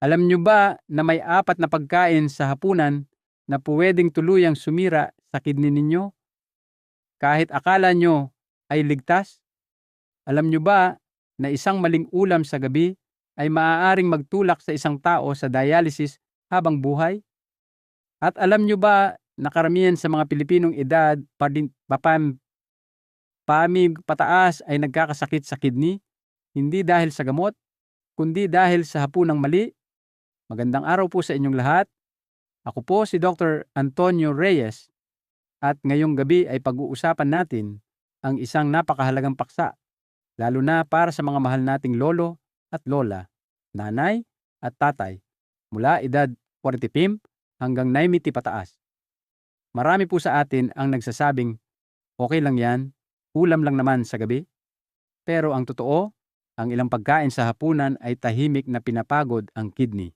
Alam nyo ba na may 4 na pagkain sa hapunan na puwedeng tuluyang sumira sa kidney ninyo kahit akala nyo ay ligtas? Alam nyo ba na isang maling ulam sa gabi ay maaaring magtulak sa isang tao sa dialysis habang buhay? At alam nyo ba na karamihan sa mga Pilipinong edad pataas ay nagkakasakit sa kidney, hindi dahil sa gamot, kundi dahil sa hapunang mali? Magandang araw po sa inyong lahat. Ako po si Dr. Antonio Reyes at ngayong gabi ay pag-uusapan natin ang isang napakahalagang paksa, lalo na para sa mga mahal nating lolo at lola, nanay at tatay, mula edad 45 hanggang 90 pataas. Marami po sa atin ang nagsasabing, okay lang yan, ulam lang naman sa gabi. Pero ang totoo, ang ilang pagkain sa hapunan ay tahimik na pinapagod ang kidney.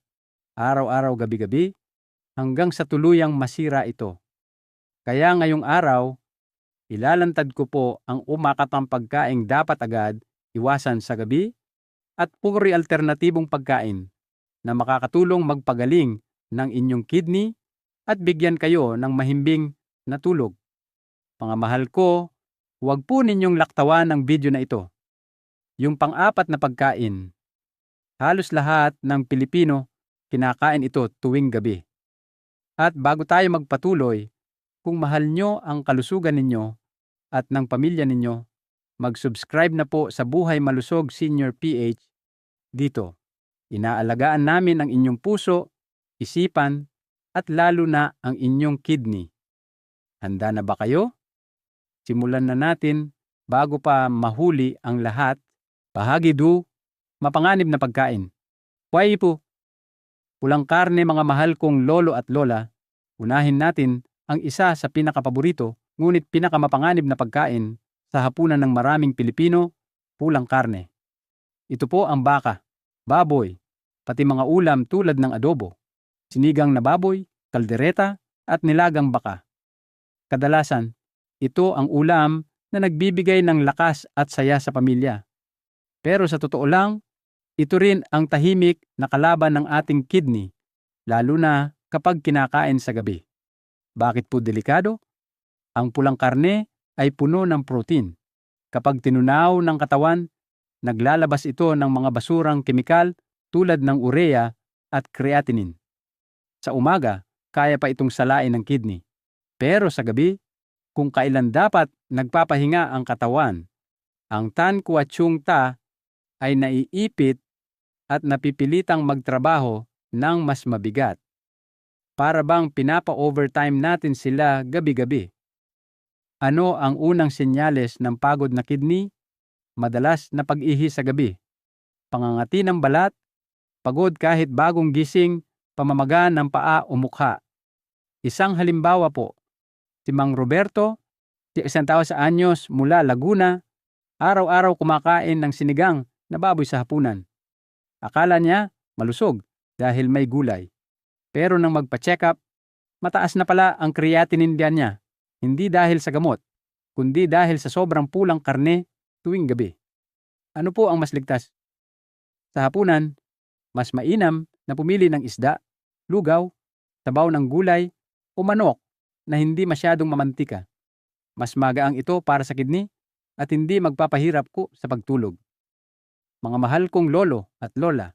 Araw-araw, gabi-gabi, hanggang sa tuluyang masira ito. Kaya ngayong araw, ilalantad ko po ang umakatang pagkaing dapat agad iwasan sa gabi at puri alternatibong pagkain na makakatulong magpagaling ng inyong kidney at bigyan kayo ng mahimbing na tulog. Mga mahal ko, huwag po ninyong laktawan ang video na ito. Yung pang-4 na pagkain. Halos lahat ng Pilipino kinakain ito tuwing gabi. At bago tayo magpatuloy, kung mahal nyo ang kalusugan ninyo at ng pamilya ninyo, mag-subscribe na po sa Buhay Malusog Senior PH dito. Inaalagaan namin ang inyong puso, isipan, at lalo na ang inyong kidney. Handa na ba kayo? Simulan na natin bago pa mahuli ang lahat. Bahagi 2, mapanganib na pagkain. Why po? Pulang karne, mga mahal kong lolo at lola. Unahin natin ang isa sa pinakapaborito ngunit pinakamapanganib na pagkain sa hapunan ng maraming Pilipino, pulang karne. Ito po ang baka, baboy, pati mga ulam tulad ng adobo, sinigang na baboy, kaldereta, at nilagang baka. Kadalasan, ito ang ulam na nagbibigay ng lakas at saya sa pamilya. Pero sa totoo lang, ito rin ang tahimik na kalaban ng ating kidney, lalo na kapag kinakain sa gabi. Bakit po delikado? Ang pulang karne ay puno ng protein. Kapag tinunaw ng katawan, naglalabas ito ng mga basurang kemikal tulad ng urea at creatinine. Sa umaga, kaya pa itong salain ng kidney. Pero sa gabi, kung kailan dapat nagpapahinga ang katawan, ang tan kuatsyung ta ay naiipit at napipilitang magtrabaho ng mas mabigat. Para bang pinapa-overtime natin sila gabi-gabi. Ano ang unang senyales ng pagod na kidney? Madalas na pag-ihi sa gabi, pangangati ng balat, pagod kahit bagong gising, pamamaga ng paa o mukha. Isang halimbawa po, si Mang Roberto, 61 anyos mula Laguna, araw-araw kumakain ng sinigang na baboy sa hapunan. Akala niya malusog dahil may gulay. Pero nang magpa-check up, mataas na pala ang creatinine niya, hindi dahil sa gamot, kundi dahil sa sobrang pulang karne tuwing gabi. Ano po ang mas ligtas? Sa hapunan, mas mainam na pumili ng isda, lugaw, sabaw ng gulay, o manok na hindi masyadong mamantika. Mas magaang ito para sa kidney at hindi magpapahirap ko sa pagtulog. Mga mahal kong lolo at lola,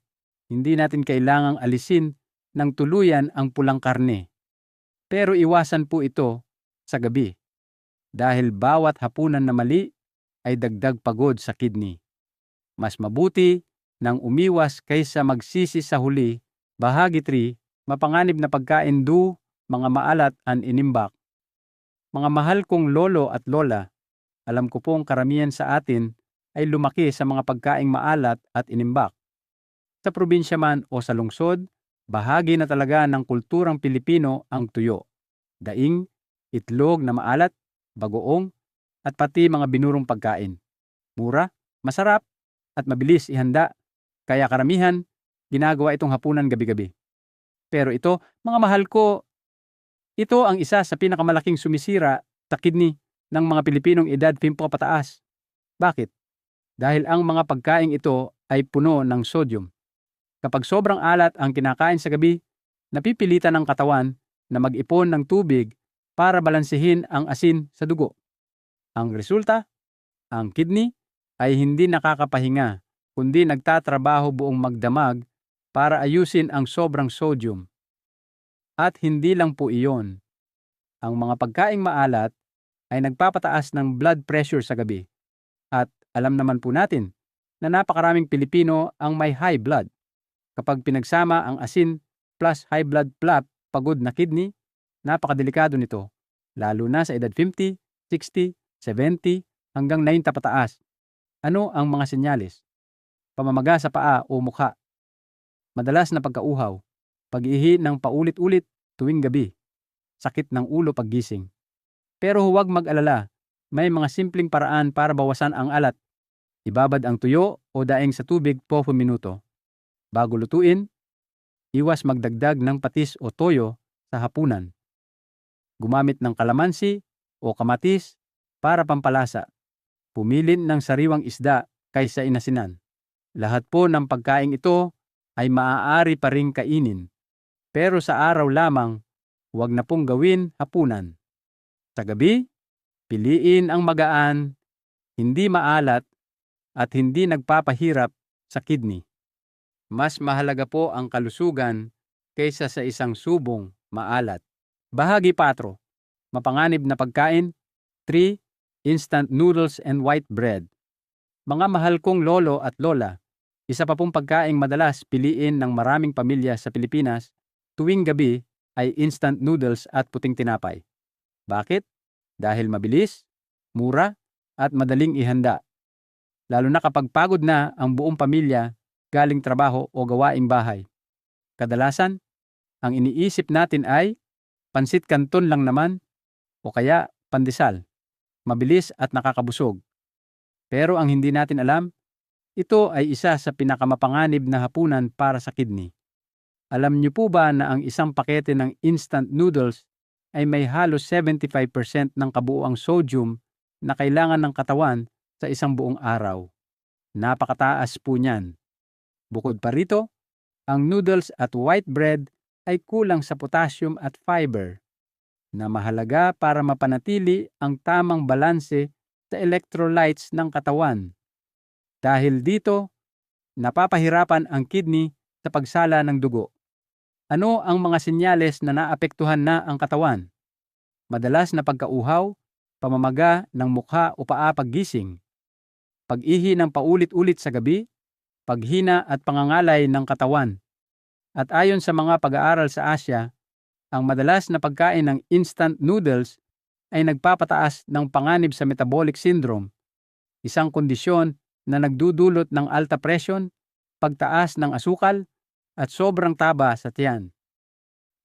hindi natin kailangang alisin ng tuluyan ang pulang karne. Pero iwasan po ito sa gabi dahil bawat hapunan na mali ay dagdag pagod sa kidney. Mas mabuti nang umiwas kaysa magsisi sa huli. Bahagi 3, mapanganib na pagkain mga maalat at inimbak. Mga mahal kong lolo at lola, alam ko pong karamihan sa atin ay lumaki sa mga pagkaing maalat at inimbak. Sa probinsya man o sa lungsod, bahagi na talaga ng kulturang Pilipino ang tuyo, daing, itlog na maalat, bagoong, at pati mga binurong pagkain. Mura, masarap, at mabilis ihanda, kaya karamihan, ginagawa itong hapunan gabi-gabi. Pero ito, mga mahal ko, ito ang isa sa pinakamalaking sumisira sa kidney ng mga Pilipinong edad 50 pataas. Bakit? Dahil ang mga pagkaing ito ay puno ng sodium. Kapag sobrang alat ang kinakain sa gabi, napipilitan ng katawan na mag-ipon ng tubig para balansehin ang asin sa dugo. Ang resulta, ang kidney ay hindi nakakapahinga, kundi nagtatrabaho buong magdamag para ayusin ang sobrang sodium. At hindi lang po iyon. Ang mga pagkaing maalat ay nagpapataas ng blood pressure sa gabi. At alam naman po natin na napakaraming Pilipino ang may high blood. Kapag pinagsama ang asin plus high blood plus pagod na kidney, napakadelikado nito, lalo na sa edad 50, 60, 70 hanggang 90 pataas. Ano ang mga senyales? Pamamaga sa paa o mukha, madalas na pagkauhaw, pag-ihi ng paulit-ulit tuwing gabi, sakit ng ulo paggising. Pero huwag mag-alala, may mga simpleng paraan para bawasan ang alat. Ibabad ang tuyo o daing sa tubig 4 minuto. Bago lutuin, iwas magdagdag ng patis o toyo sa hapunan. Gumamit ng kalamansi o kamatis para pampalasa. Pumilin ng sariwang isda kaysa inasinan. Lahat po ng pagkaing ito ay maaari pa ring kainin. Pero sa araw lamang, huwag na pong gawin hapunan. Sa gabi, piliin ang magaan, hindi maalat, at hindi nagpapahirap sa kidney. Mas mahalaga po ang kalusugan kaysa sa isang subong maalat. Bahagi 4. Mapanganib na pagkain. 3. Instant noodles and white bread. Mga mahal kong lolo at lola, isa pa pong pagkaing madalas piliin ng maraming pamilya sa Pilipinas tuwing gabi ay instant noodles at puting tinapay. Bakit? Dahil mabilis, mura, at madaling ihanda. Lalo na kapag pagod na ang buong pamilya galing trabaho o gawaing bahay. Kadalasan, ang iniisip natin ay pansit kanton lang naman o kaya pandesal. Mabilis at nakakabusog. Pero ang hindi natin alam, ito ay isa sa pinakamapanganib na hapunan para sa kidney. Alam niyo po ba na ang isang pakete ng instant noodles ay may halos 75% ng kabuuang sodium na kailangan ng katawan sa isang buong araw? Napakataas po niyan. Bukod pa rito, ang noodles at white bread ay kulang sa potassium at fiber na mahalaga para mapanatili ang tamang balanse sa electrolytes ng katawan. Dahil dito, napapahirapan ang kidney sa pagsala ng dugo. Ano ang mga senyales na naapektuhan na ang katawan? Madalas na pagkauhaw, pamamaga ng mukha o paa paggising, pag-ihi ng paulit-ulit sa gabi, paghina at pangangalay ng katawan. At ayon sa mga pag-aaral sa Asya, ang madalas na pagkain ng instant noodles ay nagpapataas ng panganib sa metabolic syndrome, isang kondisyon na nagdudulot ng alta presyon, pagtaas ng asukal, at sobrang taba sa tiyan.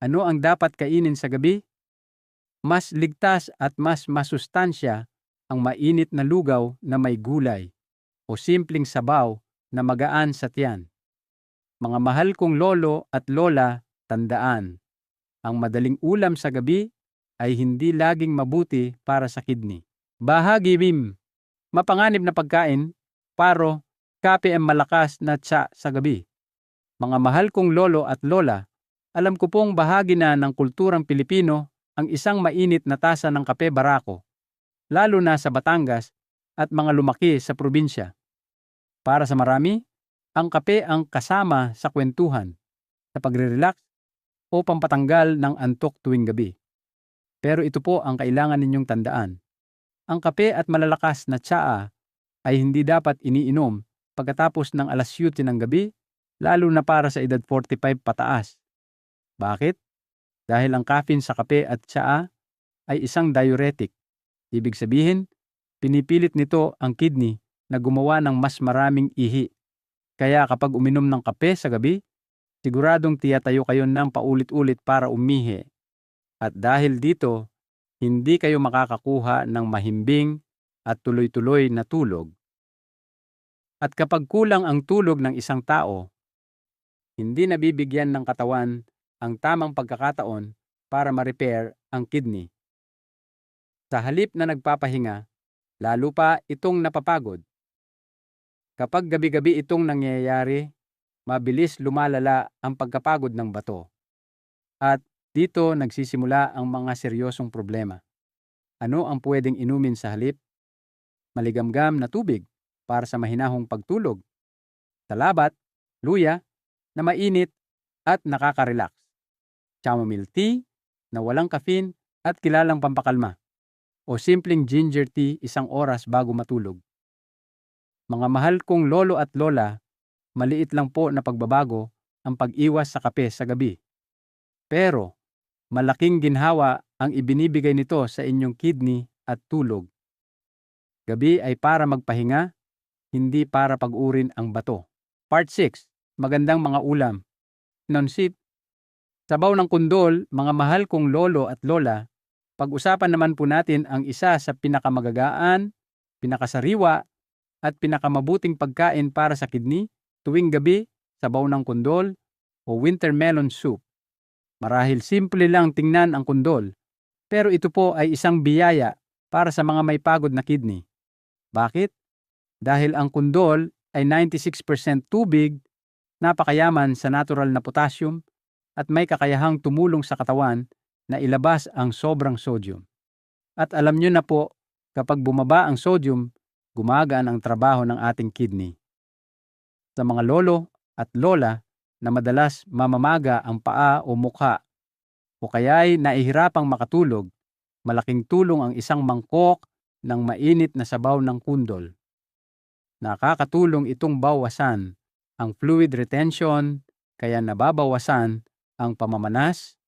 Ano ang dapat kainin sa gabi? Mas ligtas at mas masustansya ang mainit na lugaw na may gulay o simpleng sabaw na magaan sa tiyan. Mga mahal kong lolo at lola, tandaan, ang madaling ulam sa gabi ay hindi laging mabuti para sa kidney. Bahagi BIM. Mapanganib na pagkain, paro, kape ang malakas na tsa sa gabi. Mga mahal kong lolo at lola, alam ko pong bahagi na ng kulturang Pilipino ang isang mainit na tasa ng kape barako, lalo na sa Batangas at mga lumaki sa probinsya. Para sa marami, ang kape ang kasama sa kwentuhan, sa pagre-relax o pampatanggal ng antok tuwing gabi. Pero ito po ang kailangan ninyong tandaan. Ang kape at malalakas na tsaa ay hindi dapat iniinom pagkatapos ng alas 7 ng gabi, lalo na para sa edad 45 pataas. Bakit? Dahil ang caffeine sa kape at tsaa ay isang diuretic. Ibig sabihin, pinipilit nito ang kidney na gumawa ng mas maraming ihi. Kaya kapag uminom ng kape sa gabi, siguradong tiyatayo kayo ng paulit-ulit para umihi. At dahil dito, hindi kayo makakakuha ng mahimbing at tuloy-tuloy na tulog. At kapag kulang ang tulog ng isang tao, hindi nabibigyan ng katawan ang tamang pagkakataon para ma-repair ang kidney. Sa halip na nagpapahinga, lalo pa itong napapagod. Kapag gabi-gabi itong nangyayari, mabilis lumalala ang pagkapagod ng bato. At dito nagsisimula ang mga seryosong problema. Ano ang pwedeng inumin sa halip? Maligamgam na tubig para sa mahinahong pagtulog. Salabat, luya, na mainit at nakaka-relax. Chamomile tea na walang caffeine at kilalang pampakalma. O simpleng ginger tea 1 oras bago matulog. Mga mahal kong lolo at lola, maliit lang po na pagbabago ang pag-iwas sa kape sa gabi. Pero malaking ginhawa ang ibinibigay nito sa inyong kidney at tulog. Gabi ay para magpahinga, hindi para pag-urin ang bato. Part 6. Magandang mga ulam. Nonsip. Sabaw ng kundol, mga mahal kong lolo at lola, pag-usapan naman po natin ang isa sa pinakamagagaan, pinakasariwa, at pinakamabuting pagkain para sa kidney tuwing gabi, sabaw ng kundol o winter melon soup. Marahil simple lang tingnan ang kundol, pero ito po ay isang biyaya para sa mga may pagod na kidney. Bakit? Dahil ang kundol ay 96% tubig, napakayaman sa natural na potassium, at may kakayahang tumulong sa katawan na ilabas ang sobrang sodium. At alam nyo na po, kapag bumaba ang sodium, gumagaan ang trabaho ng ating kidney. Sa mga lolo at lola na madalas mamamaga ang paa o mukha o kaya'y nahihirapang makatulog, malaking tulong ang isang mangkok ng mainit na sabaw ng kundol. Nakakatulong itong bawasan ang fluid retention, kaya nababawasan ang pamamanas,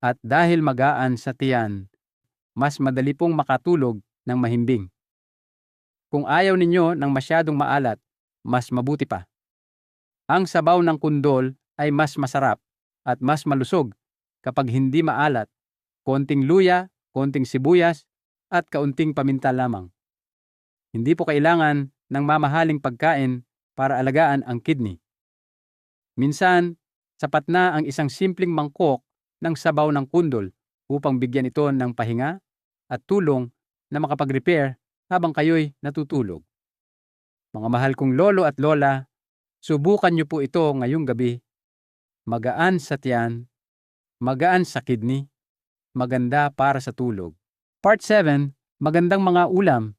at dahil magaan sa tiyan, mas madali pong makatulog ng mahimbing. Kung ayaw ninyo ng masyadong maalat, mas mabuti pa. Ang sabaw ng kundol ay mas masarap at mas malusog kapag hindi maalat, konting luya, konting sibuyas, at kaunting paminta lamang. Hindi po kailangan ng mamahaling pagkain para alagaan ang kidney. Minsan, sapat na ang isang simpleng mangkok ng sabaw ng kundol upang bigyan ito ng pahinga at tulong na makapag-repair habang kayo'y natutulog. Mga mahal kong lolo at lola, subukan niyo po ito ngayong gabi. Magaan sa tiyan, magaan sa kidney, maganda para sa tulog. Part 7. Magandang mga ulam.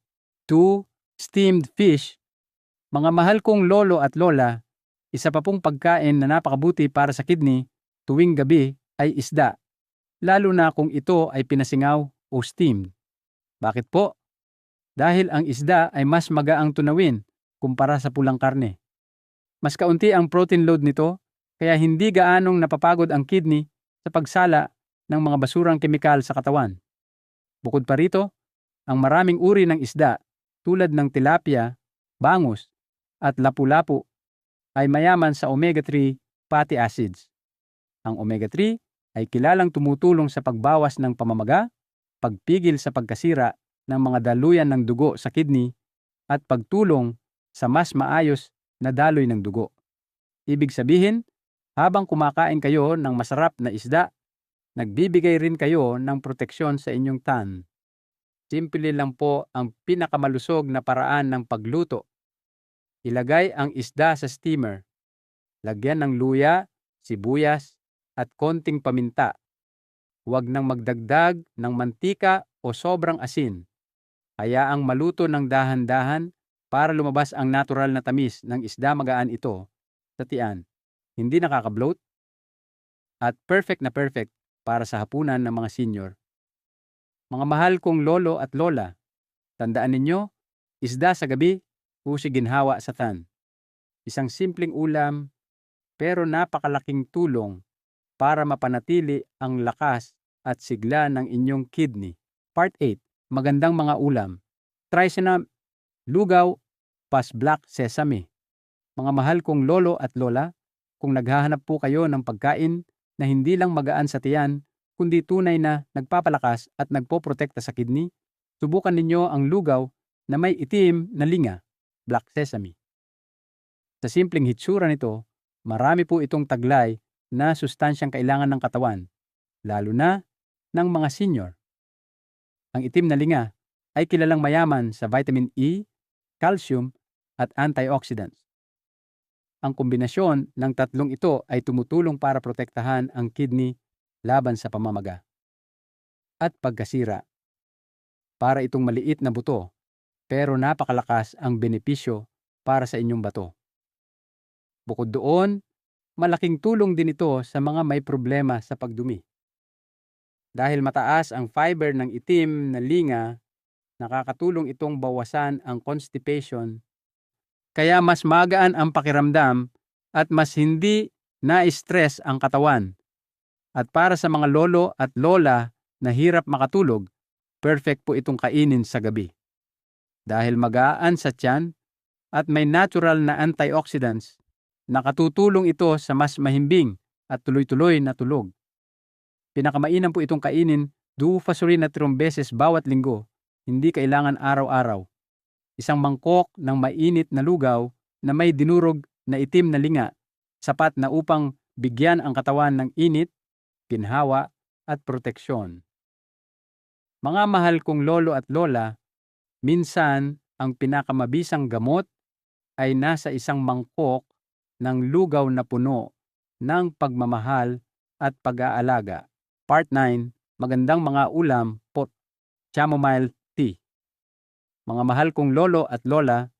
2. Steamed fish. Mga mahal kong lolo at lola, isa pa pong pagkain na napakabuti para sa kidney tuwing gabi ay isda, lalo na kung ito ay pinasingaw o steamed. Bakit po? Dahil ang isda ay mas magaang tunawin kumpara sa pulang karne. Mas kaunti ang protein load nito, kaya hindi gaanong napapagod ang kidney sa pagsala ng mga basurang kemikal sa katawan. Bukod pa rito, ang maraming uri ng isda tulad ng tilapia, bangus, at lapu-lapu ay mayaman sa omega-3 fatty acids. Ang omega-3 ay kilalang tumutulong sa pagbawas ng pamamaga, pagpigil sa pagkasira ng mga daluyan ng dugo sa kidney, at pagtulong sa mas maayos na daloy ng dugo. Ibig sabihin, habang kumakain kayo ng masarap na isda, nagbibigay rin kayo ng proteksyon sa inyong tiyan. Simple lang po ang pinakamalusog na paraan ng pagluto. Ilagay ang isda sa steamer. Lagyan ng luya, sibuyas, at konting paminta. Huwag nang magdagdag ng mantika o sobrang asin. Hayaang maluto ng dahan-dahan para lumabas ang natural na tamis ng isda. Magaan ito sa tiyan. Hindi nakaka-bloat at perfect na perfect para sa hapunan ng mga senior. Mga mahal kong lolo at lola, tandaan ninyo, isda sa gabi, husi ginhawa sa tiyan. Isang simpleng ulam pero napakalaking tulong para mapanatili ang lakas at sigla ng inyong kidney. Part 8. Magandang mga ulam. Tricinum, lugaw, black sesame. Mga mahal kong lolo at lola, kung naghahanap po kayo ng pagkain na hindi lang magaan sa tiyan, kundi tunay na nagpapalakas at nagpoprotekta sa kidney, subukan ninyo ang lugaw na may itim na linga, black sesame. Sa simpleng hitsura nito, marami po itong taglay na sustansyang kailangan ng katawan, lalo na ng mga senior. Ang itim na linga ay kilalang mayaman sa vitamin E, calcium, at antioxidants. Ang kombinasyon ng tatlong ito ay tumutulong para protektahan ang kidney laban sa pamamaga at pagkasira. Para itong maliit na buto, pero napakalakas ang benepisyo para sa inyong bato. Bukod doon, malaking tulong din ito sa mga may problema sa pagdumi. Dahil mataas ang fiber ng itim na linga, nakakatulong itong bawasan ang constipation, kaya mas magaan ang pakiramdam at mas hindi na-stress ang katawan. At para sa mga lolo at lola na hirap makatulog, perfect po itong kainin sa gabi. Dahil magaan sa tiyan at may natural na antioxidants, nakatutulong ito sa mas mahimbing at tuloy-tuloy na tulog. Pinakamainam po itong kainin 2 na 3 beses bawat linggo, hindi kailangan araw-araw. Isang mangkok ng mainit na lugaw na may dinurog na itim na linga, sapat na upang bigyan ang katawan ng init, ginhawa at proteksyon. Mga mahal kong lolo at lola, minsan ang pinakamabisang gamot ay nasa isang mangkok ng lugaw na puno ng pagmamahal at pag-aalaga. Part 9, magandang mga ulam po, chamomile tea. Mga mahal kong lolo at lola,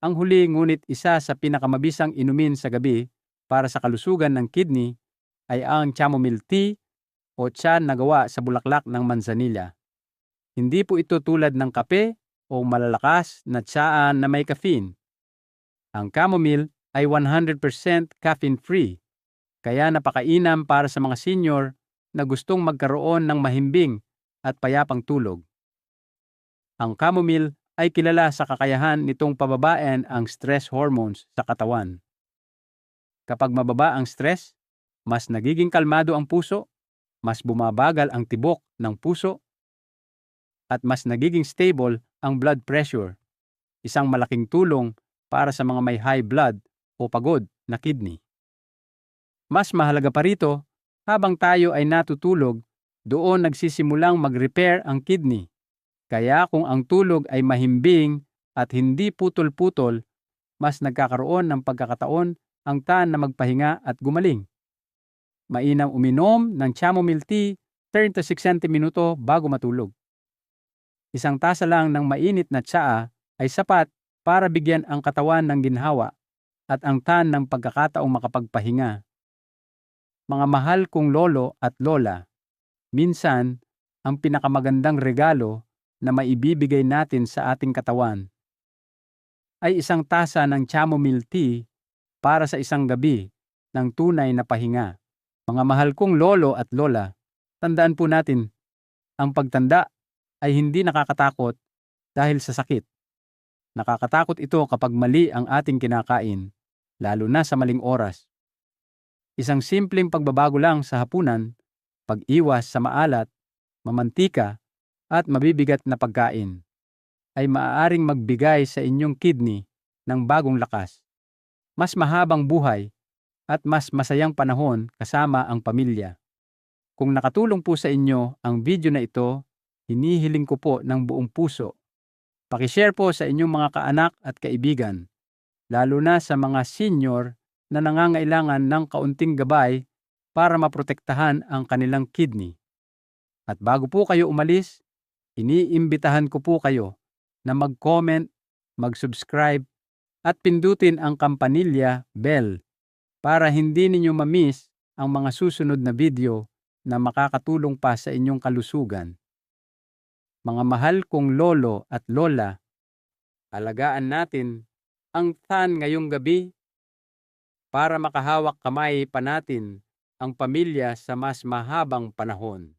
ang huli ngunit isa sa pinakamabisang inumin sa gabi para sa kalusugan ng kidney ay ang chamomile tea o tsa na gawa sa bulaklak ng manzanilla. Hindi po ito tulad ng kape o malalakas na tsaan na may caffeine. Ang chamomile ay 100% caffeine-free, kaya napakainam para sa mga senior na gustong magkaroon ng mahimbing at payapang tulog. Ang chamomile ay kilala sa kakayahan nitong pababain ang stress hormones sa katawan. Kapag mababa ang stress, mas nagiging kalmado ang puso, mas bumabagal ang tibok ng puso, at mas nagiging stable ang blood pressure, isang malaking tulong para sa mga may high blood o pagod na kidney. Mas mahalaga pa rito, habang tayo ay natutulog, doon nagsisimulang mag-repair ang kidney. Kaya kung ang tulog ay mahimbing at hindi putol-putol, mas nagkakaroon ng pagkakataon ang tiyan na magpahinga at gumaling. Mainam uminom ng chamomile tea 30 to 60 minuto bago matulog. Isang tasa lang ng mainit na tsaa ay sapat para bigyan ang katawan ng ginhawa at ang tiyan ng pagkakataong makapagpahinga. Mga mahal kong lolo at lola, minsan ang pinakamagandang regalo na maibibigay natin sa ating katawan ay isang tasa ng chamomile tea para sa isang gabi ng tunay na pahinga. Mga mahal kong lolo at lola, tandaan po natin, ang pagtanda ay hindi nakakatakot dahil sa sakit. Nakakatakot ito kapag mali ang ating kinakain, lalo na sa maling oras. Isang simpleng pagbabago lang sa hapunan, pag-iwas sa maalat, mamantika, at mabibigat na pagkain, ay maaaring magbigay sa inyong kidney ng bagong lakas, mas mahabang buhay, at mas masayang panahon kasama ang pamilya. Kung nakatulong po sa inyo ang video na ito, hinihiling ko po ng buong puso. Pakishare po sa inyong mga kaanak at kaibigan, lalo na sa mga senior na nangangailangan ng kaunting gabay para maprotektahan ang kanilang kidney. At bago po kayo umalis, iniimbitahan ko po kayo na mag-comment, mag-subscribe, at pindutin ang kampanilya bell para hindi ninyo ma-miss ang mga susunod na video na makakatulong pa sa inyong kalusugan. Mga mahal kong lolo at lola, alagaan natin ang tiyan ngayong gabi para makahawak kamay pa natin ang pamilya sa mas mahabang panahon.